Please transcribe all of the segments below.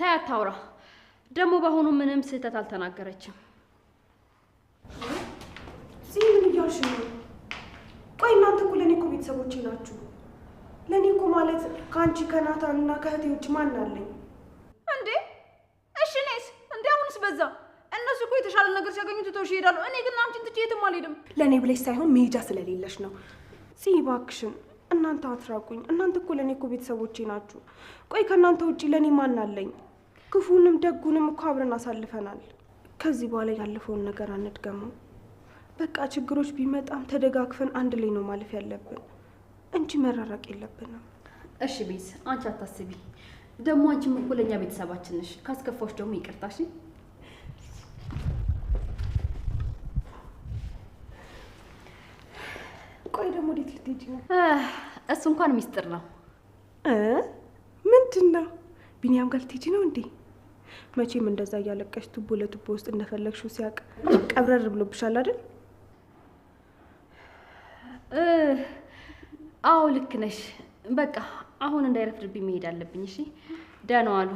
ታያት ታውራ ደግሞ በአሁኑ ምንም ስህተት አልተናገረችም። ምን እያልሽ ነው? ቆይ እናንተ እኮ ለእኔ እኮ ቤተሰቦቼ ናችሁ። ለእኔ እኮ ማለት ከአንቺ ከናታንና ከእህቴ ውጭ ማን አለኝ እንዴ? እሺ እኔስ እንዴ? አሁንስ በዛ። እነሱ እኮ የተሻለ ነገር ሲያገኙ ትተውሽ ይሄዳሉ። እኔ ግን አንቺን ትቼ የትም አልሄድም። ለእኔ ብለሽ ሳይሆን መሄጃ ስለሌለሽ ነው። እባክሽን እናንተ አትራቁኝ። እናንተ እኮ ለእኔ እኮ ቤተሰቦቼ ናችሁ። ቆይ ከእናንተ ውጭ ለእኔ ማን አለኝ? ክፉንም ደጉንም እኮ አብረን አሳልፈናል። ከዚህ በኋላ ያለፈውን ነገር አንድገመው። በቃ ችግሮች ቢመጣም ተደጋግፈን አንድ ላይ ነው ማለፍ ያለብን እንጂ መራራቅ የለብንም። እሺ ቤዝ፣ አንቺ አታስቢ። ደግሞ አንቺም እኮ ለእኛ ቤተሰባችን ነሽ። ካስከፋሽ ደግሞ ይቅርታሽ። ቆይ ደግሞ ወዴት ልትሄጂ ነው? እሱ እንኳን ሚስጥር ነው። ምንድን ነው? ቢኒያም ጋር ልትሄጂ ነው እንዴ? መቼም እንደዛ እያለቀሽ ቱቦ ለቱቦ ውስጥ እንደፈለግሽው ሲያውቅ ቀብረር ብሎብሻል አይደል? አዎ ልክ ነሽ። በቃ አሁን እንዳይረፍድብኝ መሄድ አለብኝ። እሺ ደህና ዋሉ።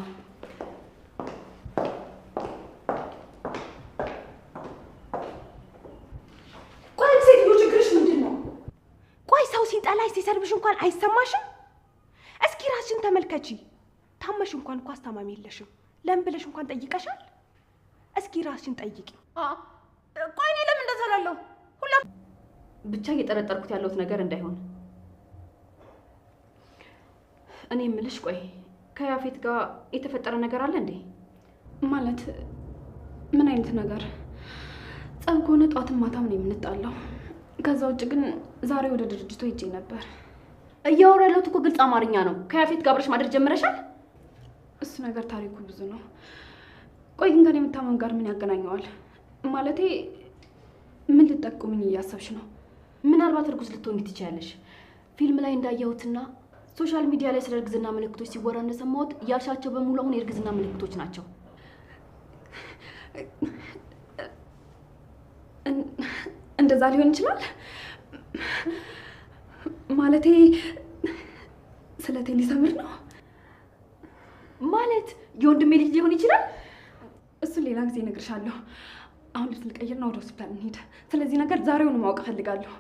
ቆይ ሴትዮ ችግርሽ ምንድን ነው? ቆይ ሰው ሲጠላሽ ሲሰርብሽ እንኳን አይሰማሽም? እስኪ ራስሽን ተመልከቺ። ታመሽ እንኳን እኮ አስታማሚ የለሽም። ለምን ብለሽ እንኳን ጠይቀሻል? እስኪ ራስሽን ጠይቂ። ቆይ እኔ ለምን እንደዛ እላለሁ? ብቻ እየጠረጠርኩት ያለሁት ነገር እንዳይሆን። እኔ የምልሽ ቆይ ከያፌት ጋር የተፈጠረ ነገር አለ እንዴ? ማለት ምን አይነት ነገር? ጸብ ከሆነ ጧትም ማታም ነው የምንጣላው። ከዛ ውጭ ግን ዛሬ ወደ ድርጅቱ ሄጄ ነበር። እያወራ ያለሁት እኮ ግልጽ አማርኛ ነው። ከያፌት ጋር አብረሽ ማድረግ ጀምረሻል? እሱ ነገር ታሪኩ ብዙ ነው። ቆይ ግን ከኔ የምታመን ጋር ምን ያገናኘዋል? ማለቴ ምን ልጠቁምኝ እያሰብሽ ነው? ምናልባት እርጉዝ ልትሆኚ ትችያለሽ። ፊልም ላይ እንዳየሁትና ሶሻል ሚዲያ ላይ ስለ እርግዝና ምልክቶች ሲወራ እንደሰማሁት ያልሻቸው በሙሉ አሁን የእርግዝና ምልክቶች ናቸው። እንደዛ ሊሆን ይችላል። ማለቴ ስለቴ ሊሰምር ነው ማለት የወንድሜ ልጅ ሊሆን ይችላል። እሱን ሌላ ጊዜ እነግርሻለሁ። አሁን ልብስ ልቀይርና ወደ ሆስፒታል እንሂድ። ስለዚህ ነገር ዛሬውኑ ማወቅ እፈልጋለሁ።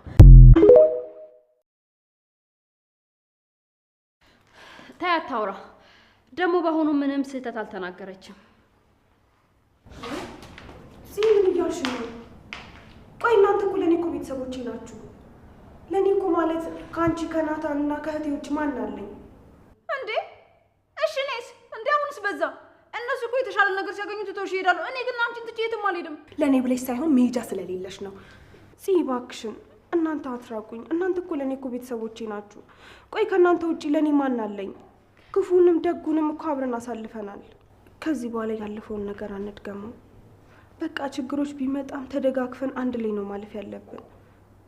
ታያት ታውራ ደግሞ በአሁኑ ምንም ስህተት አልተናገረችም። ምን እያልሽ ነው? ቆይ እናንተ እኮ ለእኔ እኮ ቤተሰቦቼ ናችሁ። ለእኔ እኮ ማለት ከአንቺ ከናታንና ከእህቴ ውጭ ማን አለኝ እንዴ? እሺ እኔስ እንዴ? አሁንስ በዛ። እነሱ እኮ የተሻለ ነገር ሲያገኙ ትተውሽ ይሄዳሉ። እኔ ግን አንቺን ትቼ የትም አልሄድም። ለእኔ ብለሽ ሳይሆን መሄጃ ስለሌለሽ ነው። እባክሽን እናንተ አትራቁኝ። እናንተ እኮ ለእኔ እኮ ቤተሰቦቼ ናችሁ። ቆይ ከእናንተ ውጭ ለእኔ ማን አለኝ? ክፉንም ደጉንም እኮ አብረን አሳልፈናል። ከዚህ በኋላ ያለፈውን ነገር አንድገመው። በቃ ችግሮች ቢመጣም ተደጋግፈን አንድ ላይ ነው ማለፍ ያለብን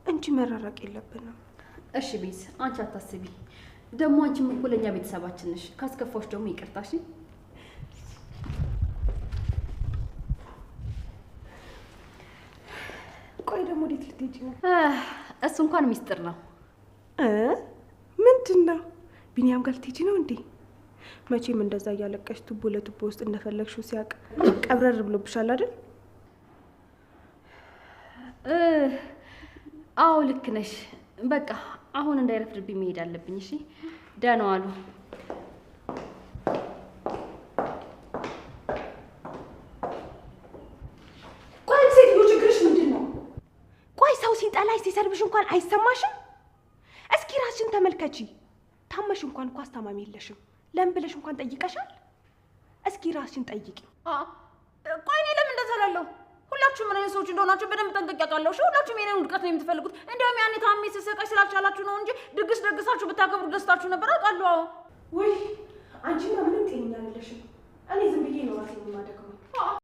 እንጂ መራራቅ የለብንም። እሺ ቤዝ፣ አንቺ አታስቢ። ደግሞ አንቺም እኮ ለእኛ ቤተሰባችን ነሽ። ካስከፋሽ ደግሞ ይቅርታሽ። ቆይ ደግሞ ወዴት ልትሄጂ ነው? እሱ እንኳን ሚስጥር ነው። ምንድን ነው? ቢኒያም ጋር ልትሄጂ ነው እንዴ? መቼም እንደዛ እያለቀሽ ቱቦ ለቱቦ ውስጥ እንደፈለግሽው ሲያውቅ ቀብረር ብሎብሻል አይደል? አዎ ልክ ነሽ። በቃ አሁን እንዳይረፍድብኝ መሄድ አለብኝ። እሺ ደህና ዋሉ። ቆይ ሴትዮ ችግርሽ ምንድን ነው? ቆይ ሰው ሲጠላሽ ሲሰርብሽ እንኳን አይሰማሽም? እስኪ ራስሽን ተመልከቺ። ታመሽ እንኳን እኮ አስታማሚ የለሽም። ለምን ብለሽ እንኳን ጠይቀሻል? እስኪ ራስሽን ጠይቂ። ቆይ እኔ ለምን እንደዛ እላለሁ? ሁላችሁም ምን አይነት ሰዎች እንደሆናችሁ በደንብ ጠንቅቄ አውቃለሁ። ሁላችሁም የኔን ውድቀት ነው የምትፈልጉት። እንዲያውም ያኔ ታሜ ስሰቃይ ስላልቻላችሁ ነው እንጂ ድግስ ደግሳችሁ ብታከብሩ ደስታችሁ ነበር። አውቃለሁ። ወይ አንቺማ ምንም ጤነኛ አይደለሽም። እኔ ዝም ብዬ ነው ራሴን የማደክመው።